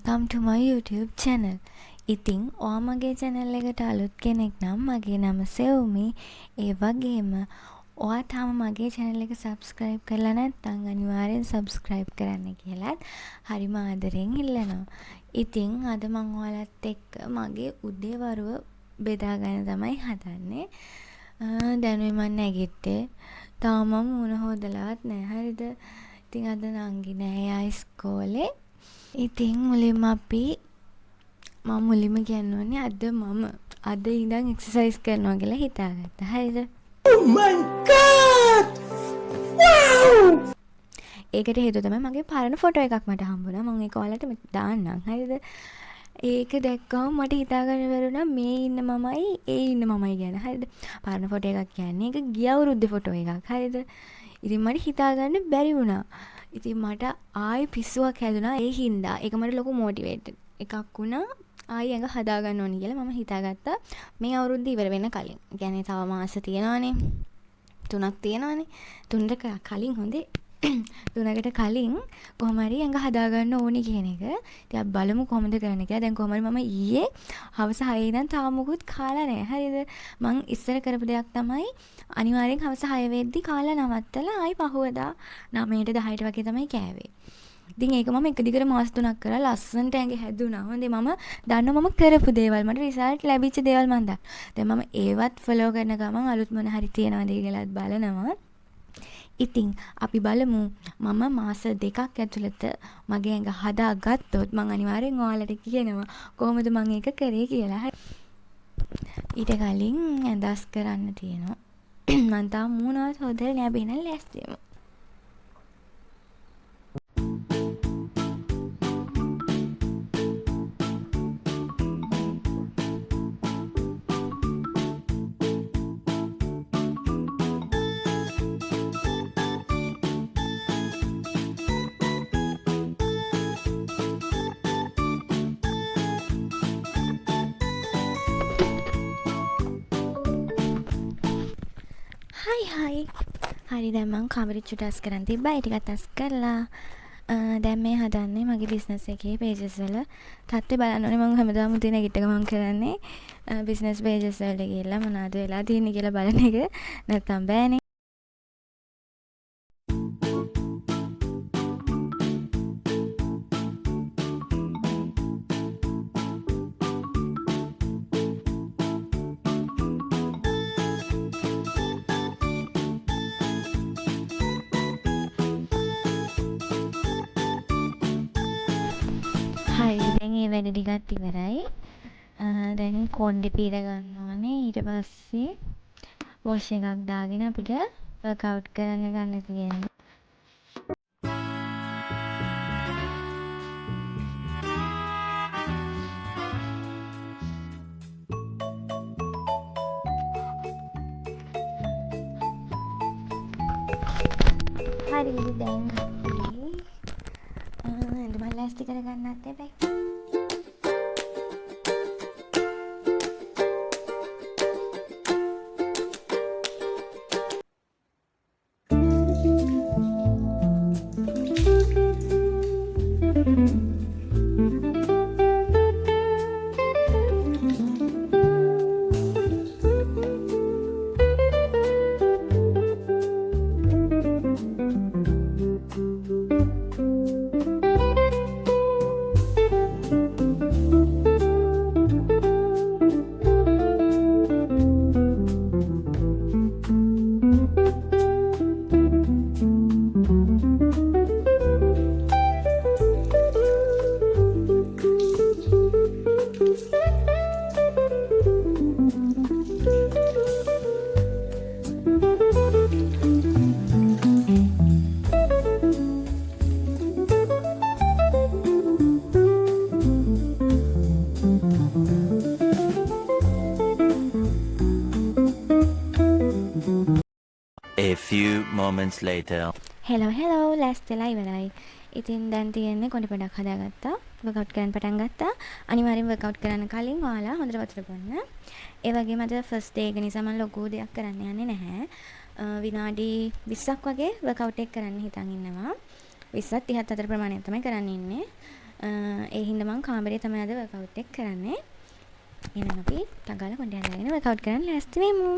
welcome to my YouTube channel. ඉතින් ඔයා මගේ channel එකට අලුත් කෙනෙක් නම් මගේ නම සෙවුමි. ඒ වගේම ඔයා තාම මගේ channel එක subscribe කරලා නැත්නම් අනිවාර්යෙන් subscribe කරන්න කියලාත් හරිම ආදරෙන් ඉල්ලනවා. ඉතින් අද මම ඔයාලත් එක්ක මගේ උදේවරුව බෙදා ගන්න තමයි හදන්නේ. දැන් මම නැගිට්ටේ. තාම මුණ හොදලාවත් නැහැ. හරිද? ඉතින් අද නංගි නෑ යා ඉස්කෝලේ. ඉතින් මුලින්ම මම මුලින්ම කියන්න ඕනේ අද ඉඳන් එක්සර්සයිස් කරනවා කියලා හිතාගත්තා. හරිද? Oh my god! Wow! ඒකට හේතුව තමයි මගේ පරණ ෆොටෝ එකක් මට හම්බුණා. මම ඒක ඔයාලට දාන්නම්. හරිද? ඒක දැක්කම මට හිතා ගන්න බැරුණා මේ ඉන්න මමයි ඒ ඉන්න මමයි ගැන. හරිද? පරණ ෆොටෝ එකක් කියන්නේ ඒක ගිය අවුරුද්දේ ෆොටෝ එකක්. හරිද? ඉතින් මට හිතා ගන්න බැරි වුණා. ඉතින් මට ආයි පිස්සුවක් හැදුනා ඒ හින්දා. ඒක මට ලොකු මොටිවේටඩ් එකක් වුණා. ආයි ඇඟ හදා ගන්න ඕනි කියලා මම හිතාගත්තා මේ අවුරුද්ද ඉවර වෙන්න කලින්. ඒ කියන්නේ තව මාස තියෙනවානේ. 3ක් තියෙනවානේ. 3කට කලින් හොඳේ 3කට කලින් කොහොම හරි ඇඟ හදා ගන්න ඕනි කියන එක. ඉතින් අපි බලමු කොහොමද කරන්න කියලා. දැන් කොහොම හරි මම ඊයේ හවස 6 ඉඳන් තාම මොකුත් කාලා නැහැ. හරිද? මං ඉස්සර කරපු දෙයක් තමයි අනිවාර්යෙන් හවස 6 වෙද්දි කාලා නවත්තලා ආයි පහුවදා 9ට 10ට වගේ තමයි කෑවේ. ඉතින් ඒක මම එක දිගට මාස 3ක් කරලා ලස්සනට ඇඟ හැදුනා. හොඳේ මම දන්නවා මම කරපු දේවල් මට රිසල්ට් ලැබිච්ච දේවල් මම දන්නවා. දැන් මම ඒවත් ෆලෝ කරන ගමන් අලුත් මොන හරි තියෙනවද කියලාත් බලනවා. ඉතින් අපි බලමු මම මාස 2ක් ඇතුළත මගේ ඇඟ හදාගත්තොත් මම අනිවාර්යෙන් ඔයාලට කියනවා කොහොමද මම ඒක කරේ කියලා. ඊට කලින් ඇඳස් කරන්න තියෙනවා. මම තාම මූණවත් හොදලා නෑ බේනල් ලෑස්තියම. හයි හරි දැන් මම කාමරේ චුටස් කරන් තිබ්බා. ඒ ටිකත් අස් කරලා දැන් මේ හදන්නේ මගේ බිස්නස් එකේ pages වල තත්ත්වය බලන්න ඕනේ. මම හැමදාම උදේ නැගිට ගමන් කරන්නේ බිස්නස් pages වලට ගිහලා මොනවද වෙලා තියෙන්නේ කියලා බලන එක. නැත්තම් බෑනේ. හරි දැන් මේ වැඩ ටිකත් ඉවරයි. දැන් කොණ්ඩේ පීර ගන්න ඕනේ. ඊට පස්සේ වොෂ් එකක් දාගෙන අපිට වර්ක්අවුට් කරන්න ගන්න තියෙනවා. හරි දැන් ඇඳුම ලෑස්ති කරගන්නත් එපා. A few moments later. Hello ලෑස්තිලා ඉවරයි. ඉතින් දැන් තියෙන්නේ කොණ්ඩේ පොඩක් හදාගත්තා. වර්ක්අවුට් කරන්න පටන් ගත්තා. අනිවාර්යෙන් වර්ක්අවුට් කරන්න කලින් ඔයාලා හොඳට වතුර බොන්න. ඒ වගේම අද ෆස්ට් ඩේ එක නිසා මම ලොකු දෙයක් කරන්න යන්නේ නැහැ. විනාඩි 20ක් වගේ වර්ක්අවුට් එක කරන්න හිතන් ඉන්නවා. 20ත් 30ත් අතර ප්‍රමාණයක් තමයි කරන්න ඉන්නේ. ඒ හින්දා මම කාමරේ තමයි අද වර්කවුට් එක කරන්නේ. එහෙනම් අපි ටගාලා කොණ්ඩේ අඳගෙන වර්කවුට් කරන්න ලෑස්ති වෙමු.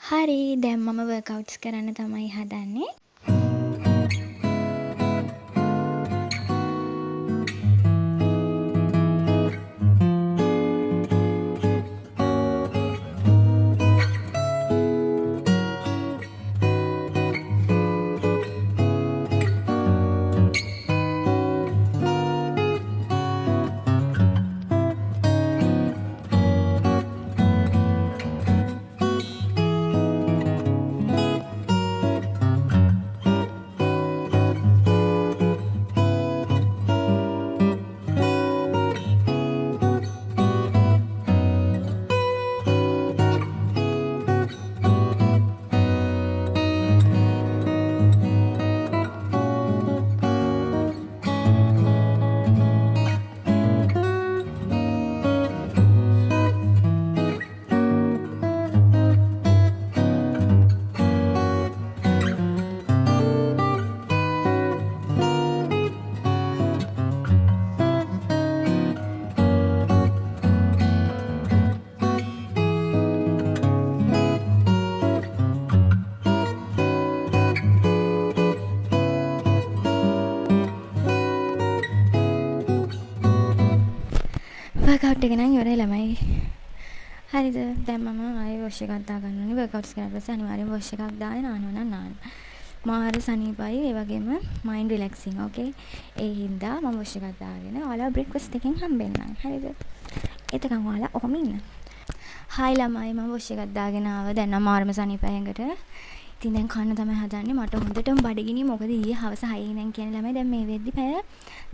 හරි දැන් මම වර්කවුට්ස් කරන්න තමයි හදන්නේ. වර්කවුට් එක නම් ඉවරයි ළමයි. හරිද? දැන් මම ආයෙ වොෂ් එකක් දා ගන්න ඕනේ. වර්කවුට්ස් කරලා පස්සේ අනිවාර්යෙන් වොෂ් එකක් දාලා නානවා නම් නාන්න. මාර සනීපයි ඒ වගේම මයින්ඩ් රිලැක්සින්. ඕකේ. ඒ හින්දා මම වොෂ් එකක් දාගෙන ඔයාලා බ්‍රේක්ෆාස්ට් එකෙන් හම්බෙන්නම්. හරිද? එතකන් ඔයාලා ඔහොම ඉන්න. හායි ළමයි මම වොෂ් එකක් දාගෙන ආවා. දැන් නම් මාරම සනීපයි ඇඟට. ඉතින් දැන් කන්න තමයි හදන්නේ. මට හොඳටම බඩගිනි. මොකද ඊයේ හවස 6 ඉඳන් කියන ළමයි දැන් මේ වෙද්දි පැය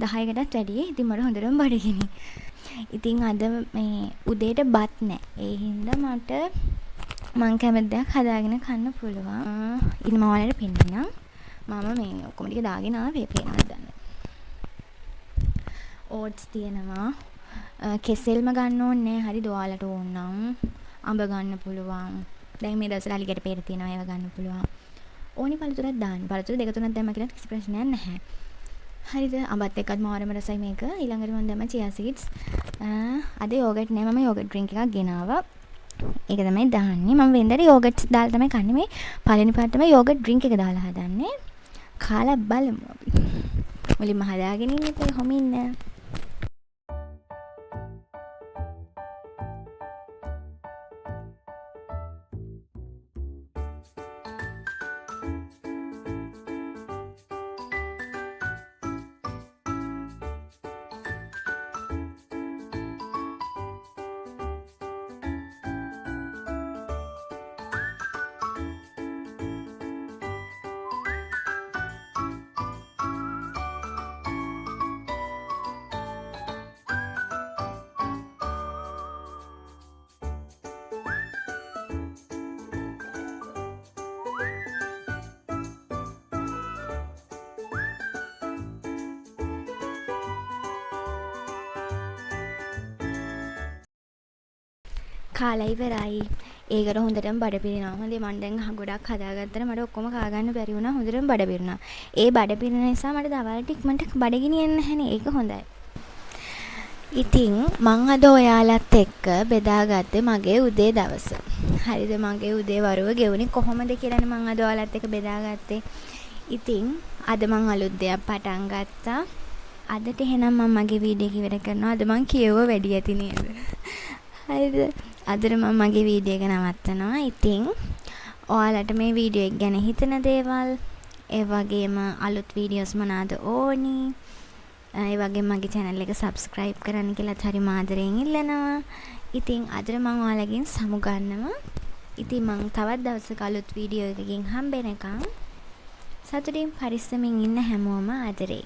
10කටත් වැඩි. ඉතින් මට හොඳටම බඩගිනි. ඉතින් අද මේ උදේට බත් නැහැ. ඒ හින්දා මට මං කැමති දෙයක් හදාගෙන කන්න පුළුවන්. ඉතින් මම ඔයාලට පෙන්නන්නම්. මම මේ ඔක්කොම ටික දාගෙන ආවේ පේනවද දන්නේ. ඕට්ස් තියෙනවා. කෙසෙල්ම ගන්න ඕනේ නැහැ. හරිද? ඔයාලට ඕන නම් අඹ ගන්න පුළුවන්. දැන් මේ දවස්වල අලිගට peer තියෙනවා ඒව ගන්න පුළුවන්. ඕනි පළතුරක් දාන්න. පළතුරු 2-3ක් දැම්ම කියලා කිසි ප්‍රශ්නයක් නැහැ. හරිද? අඹත් එක්කත් මාරම රසයි මේක. ඊළඟට මම දැම්ම chia seeds. අද යෝගට් නෑ මම යෝගට් ඩ්‍රින්ක් එකක් ගෙනාවා. ඒක තමයි දාන්නේ. මම වෙන්දට යෝගට්ස් දාලා තමයි කන්නේ. මේ පළවෙනි පාට තමයි යෝගට් ඩ්‍රින්ක් එක දාලා හදන්නේ. කාලා බලමු අපි. මුලින්ම හදාගෙන ඉන්න කොහොම ඉන්න. කාලා ඉවරයි. ඒකට හොඳටම බඩ පිරෙනවා. හොඳේ මම දැන් ගොඩක් හදාගත්තට මට ඔක්කොම කා ගන්න බැරි වුණා. හොඳටම බඩ පිරුණා. ඒ බඩ පිරෙන නිසා මට දවල්ට ඉක්මනට බඩගිනි යන්න නැහැනේ. ඒක හොඳයි. ඉතින් මං අද ඔයාලත් එක්ක බෙදාගත්තේ මගේ උදේ දවස. හරිද? මගේ උදේ වරුව ගෙවුනේ කොහොමද කියලානේ මං අද ඔයාලත් එක්ක බෙදාගත්තේ. ඉතින් අද මං අලුත් දෙයක් පටන් ගත්තා. අදට එහෙනම් මම මගේ වීඩියෝ එක ඉවර කරනවා. අද මං කියවුව වැඩි ඇති නේද? හරිද? අදට මම මගේ වීඩියෝ එක නවත්තනවා. ඉතින් ඔයාලට මේ වීඩියෝ එක ගැන හිතන දේවල්, ඒ වගේම අලුත් වීඩියෝස් මොනවාද ඕනි? ඒ වගේම මගේ channel එක subscribe කරන්න කියලාත් හරි ආදරයෙන් ඉල්ලනවා. ඉතින් අදට මම ඔයාලගෙන් සමු ගන්නවා. ඉතින් මම තවත් දවසක අලුත් වීඩියෝ එකකින් හම්බෙනකම් සතුටින් පරිස්සමින් ඉන්න හැමෝම ආදරේ.